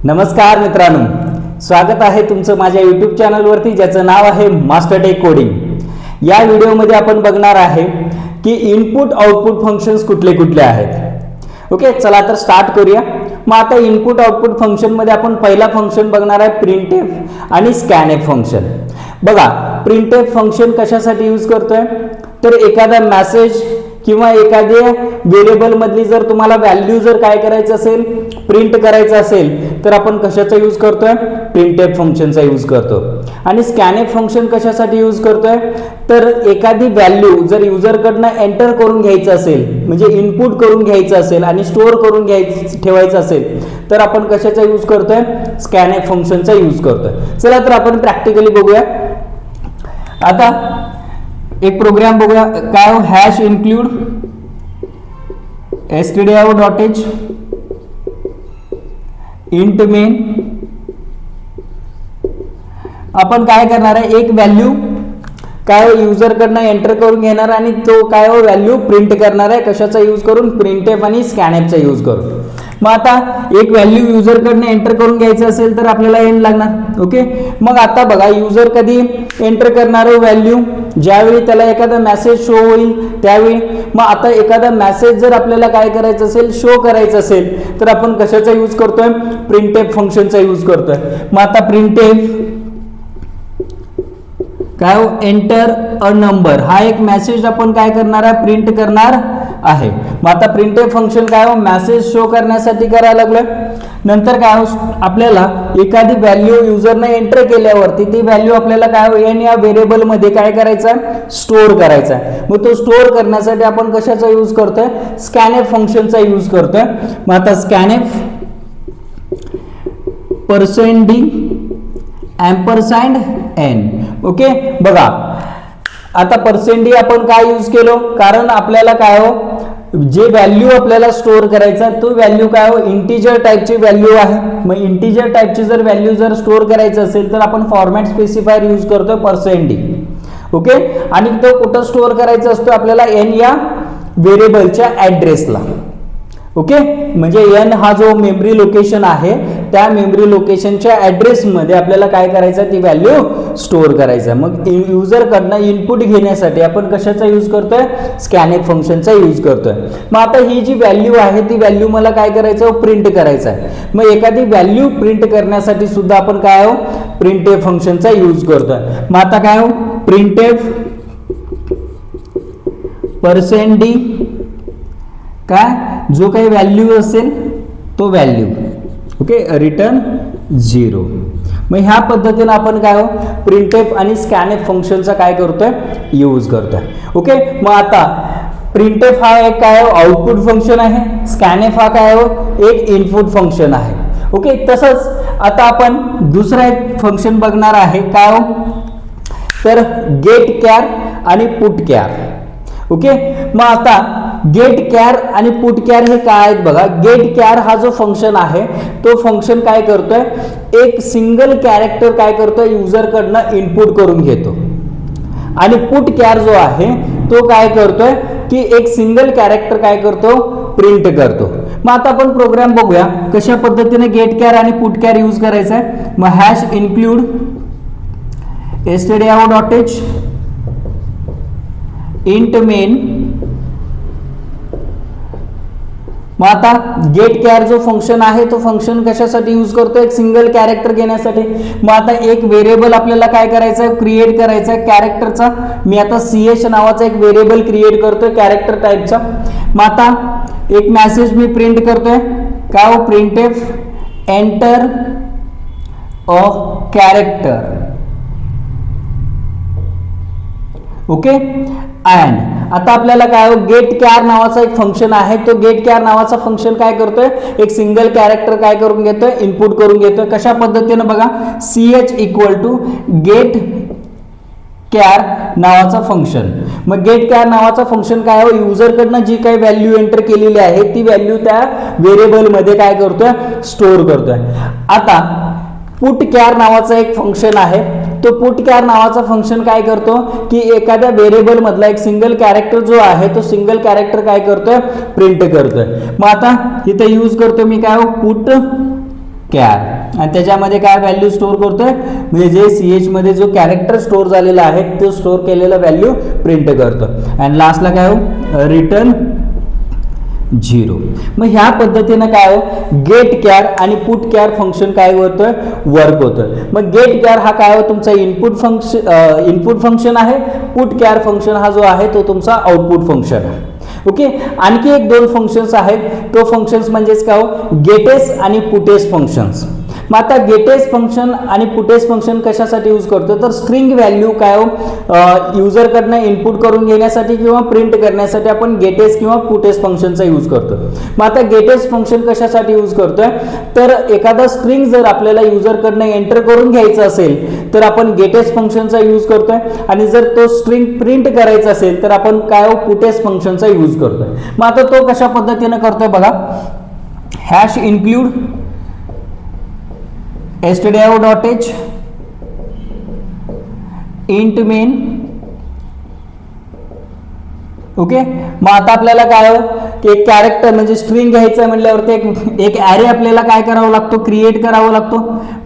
नमस्कार मित्रांनो, स्वागत आहे तुमचं माझ्या यूट्यूब चॅनलवरती ज्याचं नाव आहे मास्टर टेक कोडिंग। या व्हिडिओमध्ये आपण बघणार आहे की इनपुट आउटपुट फंक्शन्स कुठले कुठले आहेत। ओके, चला तर स्टार्ट करूया। मग आता इनपुट आउटपुट फंक्शन मध्ये आपण पहिला फंक्शन बघणार आहे प्रिंटएफ आणि स्कॅनएफ फंक्शन। बघा, प्रिंटएफ फंक्शन कशासाठी यूज करतोय तर एखादा मेसेज किंवा एखाद्या व्हेरिएबल मधली जर तुम्हाला व्हॅल्यू जर काय करायचं असेल, प्रिंट करायचं असेल तर आपण कशाचा यूज करतोय, प्रिंटएफ फंक्शनचा यूज करतो। आणि स्कॅनएफ फंक्शन कशासाठी यूज करतोय तर एखादी व्हॅल्यू जर युजरकडनं एंटर करून घ्यायचं असेल, म्हणजे इनपुट करून घ्यायचं असेल आणि स्टोअर करून ठेवायचं असेल तर आपण कशाचा यूज करतोय, स्कॅनएफ फंक्शनचा यूज करतोय। चला तर आपण प्रॅक्टिकली बघूया। आता एक प्रोग्राम बघूया, काय हो, hash include stdio.h int main. आपण काय करणार आहे, एक व्हॅल्यू काय युजरकडनं एंटर करून घेणार आणि तो काय व्हॅल्यू प्रिंट करणार आहे, कशाचा यूज करून, प्रिंटएफ आणि स्कॅनएफचा यूज करून। मग आता एक व्हॅल्यू युजरकडनं एंटर करून घ्यायचं असेल तर आपल्याला एन लागणार। ओके, मग आता बघा, युजर कधी एंटर करणार व्हॅल्यू, ज्यावेळी त्याला एखादा मेसेज शो होईल त्यावेळी। मग आता एखादा मेसेज जर आपल्याला काय करायचं असेल, शो करायचं असेल तर आपण कशाचा यूज करतोय, प्रिंटएफ फंक्शनचा यूज करतोय। मग आता प्रिंटएफ काय एंटर अ नंबर, हा एक मेसेज आपण काय करणार आहे, प्रिंट करणार आहे। मग आता प्रिंटएफ फंक्शन काय मेसेज शो करण्यासाठी करायला लागलोय। नंतर काय आपल्याला एखादी व्हॅल्यू युजरने एंटर केल्यावरती ती व्हॅल्यू आपल्याला काय एन या व्हेरिएबल मध्ये काय करायचं आहे, स्टोअर करायचा आहे। मग तो स्टोअर करण्यासाठी आपण कशाचा यूज करतोय, स्कॅनएफ फंक्शनचा यूज करतोय। मग आता स्कॅनएफ %d $n। ओके, बघा आता %d आपण काय यूज केलो, कारण आपल्याला काय जे व्हॅल्यू आपल्याला स्टोअर करायचा तो व्हॅल्यू काय इंटिजर टाइपची व्हॅल्यू आहे। मग इंटिजर टाइपची जर व्हॅल्यू जर स्टोअर करायचं असेल तर आपण फॉर्मॅट स्पेसिफायर यूज करतोय %d। ओके, आणि तो कुठं स्टोअर करायचा असतो आपल्याला, एन या व्हेरिएबलच्या ऍड्रेसला। ओके, म्हणजे एन हा जो मेमरी लोकेशन आहे त्या मेमरी लोकेशनच्या ऍड्रेस मध्ये आपल्याला काय करायचं, ती व्हॅल्यू स्टोअर करायचं। मग युजर कडनं इनपुट घेण्यासाठी आपण कशाचा यूज करतोय, स्कॅनएफ फंक्शनचा यूज करतोय। मग आता ही जी व्हॅल्यू आहे ती व्हॅल्यू मला काय करायचं, प्रिंट करायचं आहे। मग एखादी व्हॅल्यू प्रिंट करण्यासाठी सुद्धा आपण काय प्रिंटएफ फंक्शनचा यूज करतोय। मग आता काय प्रिंटएफ %d काय जो काही व्हॅल्यू असेल तो व्हॅल्यू, ओके, रिटर्न 0। मग ह्या पद्धतीने आपण काय प्रिंटएफ आणि स्कॅनएफ फंक्शनचा काय करतोय, यूज करतोय। ओके, मग आता प्रिंटएफ हा एक काय आउटपुट फंक्शन आहे, स्कॅनएफ हा काय एक इनपुट फंक्शन आहे। ओके, तसंच आता आपण दुसरा एक फंक्शन बघणार आहे, काय तर गेट कॅर आणि पुट कॅर। ओके, मग आता गेट कॅर आणि पुट कॅर हे काय आहेत बघा। गेट कॅर हा जो फंक्शन आहे तो फंक्शन काय करतोय, एक सिंगल कॅरेक्टर काय करतोय, युजरकडनं इनपुट करून घेतो। आणि पुट कॅर जो आहे तो काय करतोय की एक सिंगल कॅरेक्टर काय करतो, प्रिंट करतो। मग आता आपण प्रोग्राम बघूया कशा पद्धतीने गेट कॅर आणि पुट कॅर यूज करायचा आहे। मग hash include stdio.h int main. मग आता गेट कॅर जो फंक्शन आहे तो फंक्शन कशासाठी यूज करतो, एक सिंगल कॅरेक्टर घेण्यासाठी। मग आता एक व्हेरिएबल आपल्याला काय करायचं आहे, क्रिएट करायचा आहे कॅरेक्टरचा। मी आता ch नावाचा एक व्हेरिएबल क्रिएट करतोय कॅरेक्टर टाइपचा। मग आता एक मेसेज मी प्रिंट करतोय, काय printf enter a character. Okay, and आता आपल्याला काय गेट कॅर नावाचा एक फंक्शन आहे, तो गेट कॅर नावाचा फंक्शन काय करतोय, एक सिंगल कॅरेक्टर काय करून घेतोय, इनपुट करून घेतोय। कशा पद्धतीने बघा, ch equal to get char नावाचा फंक्शन। मग गेट कॅर नावाचा फंक्शन काय युजरकडनं जी काही व्हॅल्यू एंटर केलेली आहे ती व्हॅल्यू त्या व्हेरिएबल मध्ये काय करतोय, स्टोअर करतोय। आता पुट कॅर नावाचा एक फंक्शन आहे, तो पुट कॅर नावाचा फंक्शन काय करतो की एखाद्या व्हेरिएबल मधला एक सिंगल कॅरेक्टर जो आहे तो सिंगल कॅरेक्टर काय करतोय, प्रिंट करतोय। मग आता इथे यूज करतो मी काय पुट कॅर। आणि त्याच्यामध्ये काय व्हॅल्यू स्टोअर करतोय, म्हणजे जे CH मध्ये जो कॅरेक्टर स्टोअर झालेला आहे तो स्टोअर केलेला व्हॅल्यू प्रिंट करतो. आणि लास्टला काय हो, रिटर्न 0. मग ह्या पद्धतीनं काय हो, गेट कॅर आणि पुट कॅर फंक्शन काय होतोय, वर्क होतोय. मग गेट कॅर हा काय हो, तुमचा इनपुट फंक्शन आहे. पुट कॅर फंक्शन हा जो आहे तो तुमचा आउटपुट फंक्शन आहे. ओके, आणखी एक दोन फंक्शन्स आहेत. तो फंक्शन्स म्हणजेच काय हो, गेटेस आणि पुटेस फंक्शन्स. मग आता गेटेस फंक्शन आणि पुटेस फंक्शन कशासाठी यूज करतो, तर स्ट्रिंग व्हॅल्यू काय हो, युजरकडनं इनपुट करून घेण्यासाठी किंवा प्रिंट करण्यासाठी आपण गेटेस किंवा पुटेस फंक्शनचा यूज करतो. मग आता गेटेस फंक्शन कशासाठी यूज करतोय, तर एखादा स्ट्रिंग जर आपल्याला युजरकडनं एंटर करून घ्यायचं असेल तर आपण गेटेस फंक्शनचा यूज करतोय, आणि जर तो स्ट्रिंग प्रिंट करायचा असेल तर आपण काय हो, पुटेस फंक्शनचा यूज करतोय. मग आता तो कशा पद्धतीने करतोय बघा, hash include stdio.h int main. Okay, मग आता आपल्याला काय हो, की एक कॅरेक्टर म्हणजे स्ट्रिंग घ्यायचं म्हटल्यावरती एक ॲरे आपल्याला काय करावा लागतो, क्रिएट करावा लागतो.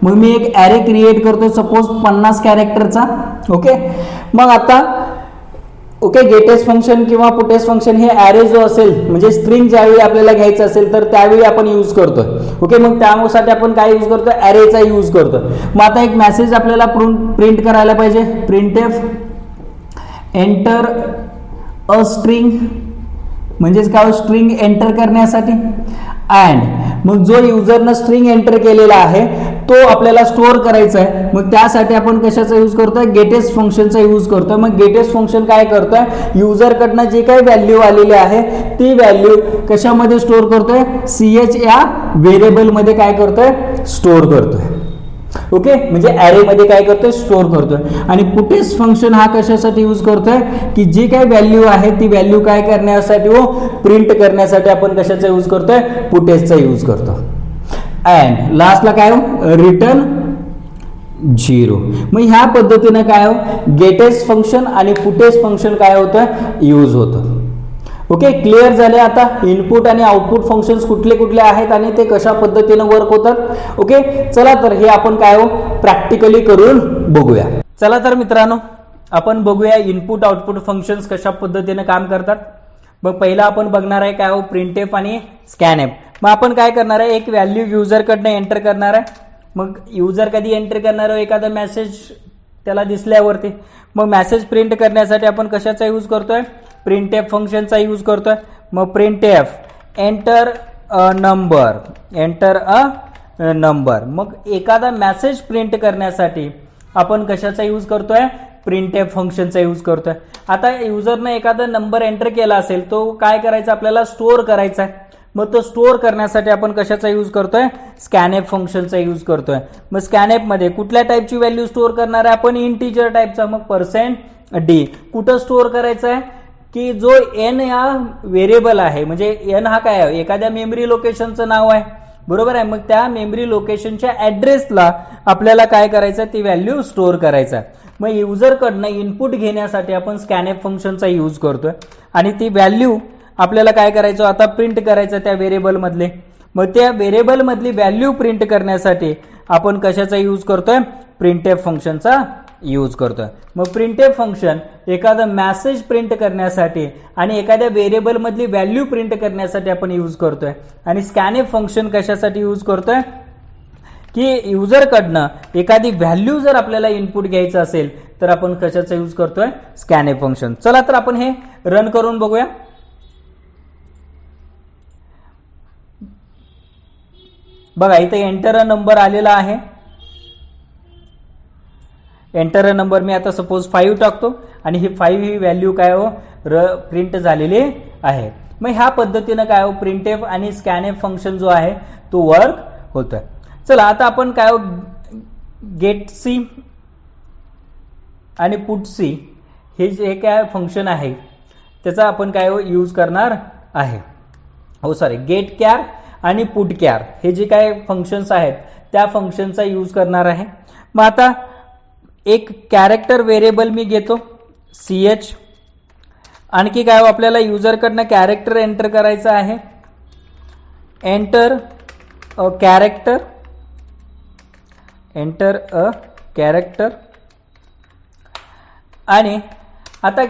मग मी एक ॲरे क्रिएट करतो सपोज 50 कॅरेक्टरचा. ओके, मग आता ओके, गेटेस फंक्शन किंवा पुटेस फंक्शन हे ॲरे जो असेल म्हणजे स्ट्रिंग ज्यावेळी आपल्याला घ्यायचं असेल तर त्यावेळी आपण यूज करतोय. ओके, मग त्यासाठी आपण काय यूज करतोय, ॲरेचा यूज करतोय. मग आता एक मेसेज आपल्याला प्रिंट करायला पाहिजे, प्रिंटएफ एंटर अ स्ट्रिंग, म्हणजेच काय, स्ट्रिंग एंटर करण्यासाठी. अँड मग जो युजरनं स्ट्रिंग एंटर केलेला आहे तो आपल्याला स्टोअर करायचा आहे. मग त्यासाठी आपण कशाचा यूज करतोय, गेटेस फंक्शनचा यूज करतोय. मग गेटेस फंक्शन काय करतोय, युजरकडनं जे काही व्हॅल्यू आलेली आहे ती व्हॅल्यू कशामध्ये स्टोअर करतोय, CH या व्हेरिएबलमध्ये काय करतोय, स्टोअर करतोय. ओके, म्हणजे ॲरे मध्ये काय करतोय, स्टोअर करतोय. आणि पुटेस फंक्शन हा कशासाठी यूज करतोय, की जी काही व्हॅल्यू आहे ती व्हॅल्यू काय करण्यासाठी हो, प्रिंट करण्यासाठी आपण कशाचा यूज करतोय, पुटेसचा यूज करतो. अँड लास्टला काय हो, रिटर्न 0. मग ह्या पद्धतीने काय हो, गेटेस फंक्शन आणि पुटेस फंक्शन काय होतं, यूज होतं. ओके, क्लिअर झाले आता इनपुट आणि आउटपुट फंक्शन्स कुठले कुठले आहेत आणि ते कशा पद्धतीने वर्क होतात. ओके, चला तर हे आपण काय हो, प्रॅक्टिकली करून बघूया. चला तर मित्रांनो, आपण बघूया इनपुट आउटपुट फंक्शन्स कशा पद्धतीने काम करतात. मग पहिला आपण बघणार आहे काय हो, प्रिंटएफ आणि स्कॅनएफ. मग आपण काय करणार आहे, एक व्हॅल्यू युजरकडनं एंटर करणार आहे. मग युजर कधी एंटर करणार आहे, एखादा मेसेज त्याला दिसल्यावरती. मग मेसेज प्रिंट करण्यासाठी आपण कशाचा यूज करतोय, प्रिंटएफ फंक्शनचा यूज करतोय. मग प्रिंटएफ एंटर अ नंबर. मग एखादा मेसेज प्रिंट करण्यासाठी आपण कशाचा यूज करतोय, प्रिंटएफ फंक्शनचा यूज करतोय. आता युजरने एखादा नंबर एंटर केला असेल तो काय करायचा, आपल्याला स्टोअर करायचा आहे. मग तो स्टोअर करण्यासाठी आपण कशाचा यूज करतोय, स्कॅनएफ फंक्शनचा यूज करतोय. मग स्कॅनएफ मध्ये कुठल्या टाईपची व्हॅल्यू स्टोअर करणार आहे आपण, इंटिजर टाईपचा. मग %d कुठं स्टोअर करायचा आहे, की जो n हा व्हेरिएबल आहे, म्हणजे n हा काय आहे, एखाद्या मेमरी लोकेशनचं नाव आहे, बरोबर आहे. मग त्या मेमरी लोकेशनच्या ऍड्रेसला आपल्याला काय करायचं, ती व्हॅल्यू स्टोअर करायचा. मग युजरकडनं इनपुट घेण्यासाठी आपण स्कॅनएफ फंक्शनचा यूज करतोय आणि ती व्हॅल्यू आपल्याला काय करायचं, आता प्रिंट करायचं त्या व्हेरिएबल मधले. मग त्या व्हेरिएबल मधली व्हॅल्यू प्रिंट करण्यासाठी आपण कशाचा यूज करतोय, प्रिंटएफ फंक्शनचा यूज करतोय. मग प्रिंटएफ फंक्शन एखादा मेसेज प्रिंट करण्यासाठी आणि एखाद्या व्हेरिएबल मधली व्हॅल्यू प्रिंट करण्यासाठी आपण यूज करतोय. आणि स्कॅनएफ फंक्शन कशासाठी यूज करतोय, की युजरकडनं एखादी व्हॅल्यू जर आपल्याला इनपुट घ्यायचं असेल तर आपण कशाचा यूज करतोय, स्कॅनएफ फंक्शन. चला तर आपण हे रन करून बघूया. बघा इथे एंटर अ नंबर आलेला आहे. एंटर अ नंबर मी आता सपोज 5 टाकतो आणि ही 5 ही व्हॅल्यू काय हो, प्रिंट झालेली आहे. मग ह्या पद्धतीने काय हो, प्रिंटएफ आणि स्कॅनएफ फंक्शन जो आहे तो वर्क होतोय. चला आता आपण काय हो, गेट सी आणि पुट सी हे जे काय फंक्शन आहे त्याचा आपण काय हो यूज करणार आहे. हो सॉरी, गेट कॅर आणि पुट कॅर हे जे काय फंक्शन्स आहेत त्या फंक्शनचा यूज करणार आहे. मग आता एक कॅरेक्टर व्हेरिएबल मी घेतो CH. आणखी काय आपल्याला युजरकडनं कॅरेक्टर एंटर करायचं आहे. Enter character enter a character. आणि आता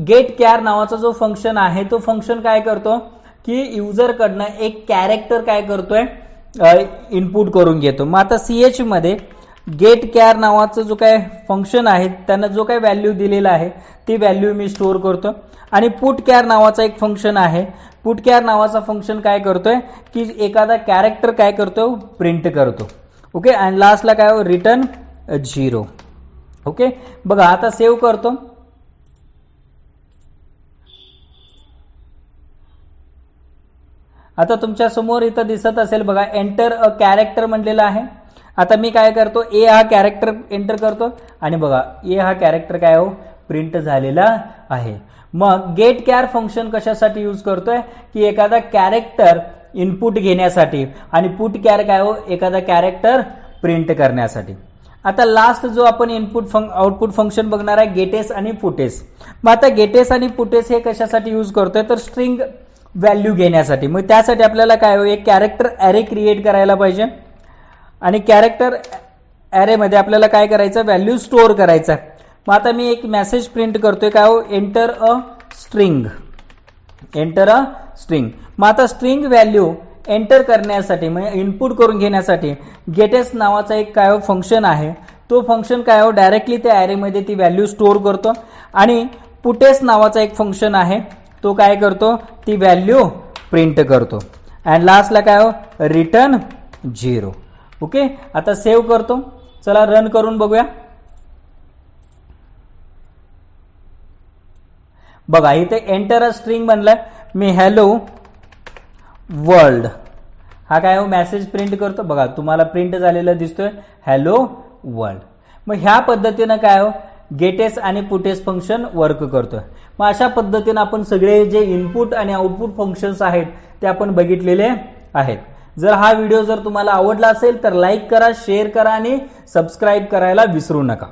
गेट कॅर नावाचा जो फंक्शन आहे तो फंक्शन काय करतो की युजर कडनं एक कॅरेक्टर काय करतोय इनपुट करून घेतो. मग आता CH मध्ये गेट कॅर नावाचं जो काय फंक्शन आहे त्यांना जो काय व्हॅल्यू दिलेला आहे ती व्हॅल्यू मी स्टोअर करतो. आणि पुट कॅर नावाचा एक फंक्शन आहे. पुट कॅर नावाचा फंक्शन काय करतोय की एखादा कॅरेक्टर काय करतो प्रिंट करतो. ओके. आणि लास्टला काय रिटर्न 0. ओके. बघा आता सेव्ह करतो. आता तुमच्या समोर इथं दिसत असेल बघा एंटर अ कॅरेक्टर म्हणलेलं आहे. आता मी काय करतो ए हा कॅरेक्टर एंटर करतो आणि बघा ए हा कॅरेक्टर काय हो प्रिंट झालेला आहे. मग गेट कॅर फंक्शन कशासाठी यूज करतोय की एखादा कॅरेक्टर इनपुट घेण्यासाठी आणि पुट कॅर काय हो एखादा कॅरेक्टर प्रिंट करण्यासाठी. आता लास्ट जो आपण इनपुट आउटपुट फंक्शन बघणार आहे गेटेस आणि पुटेस. मग आता गेटेस आणि पुटेस हे कशासाठी यूज करतोय तर स्ट्रिंग व्हॅल्यू घेण्यासाठी. मग त्यासाठी आपल्याला काय हो एक कॅरेक्टर ॲरे क्रिएट करायला पाहिजे आणि कॅरेक्टर ॲरे मध्ये आपल्याला काय करायचं व्हॅल्यू स्टोअर करायचा. मग आता मी एक मेसेज प्रिंट करतोय काय हो enter a string. Enter a string. मग आता स्ट्रिंग व्हॅल्यू एंटर करण्यासाठी म्हणजे इनपुट करून घेण्यासाठी गेटेस नावाचा एक काय फंक्शन आहे. तो फंक्शन काय हो डायरेक्टली त्या ॲरे मध्ये ती व्हॅल्यू स्टोअर करतो. आणि पुटेस नावाचा एक फंक्शन आहे तो काय करतो ती व्हॅल्यू प्रिंट करतो. आणि लास्टला काय हो रिटर्न 0. ओके. आता सेव्ह करतो. चला रन करून बघूया. बघा इथे एंटर अ स्ट्रिंग म्हणलं मी हॅलो वर्ल्ड हा काय हो मेसेज प्रिंट करतो. बघा तुम्हाला प्रिंट झालेला दिसतोय हॅलो वर्ल्ड. मग ह्या पद्धतीनं काय हो गेटेस आणि पुटेस फंक्शन वर्क करतोय. मग अशा पद्धतीनं आपण सगळे जे इनपुट आणि आउटपुट फंक्शन्स आहेत ते आपण बघितलेले आहेत. जर हा व्हिडिओ जर तुम्हाला आवडला असेल तर लाईक करा, शेअर करा आणि सबस्क्राईब करायला विसरू नका.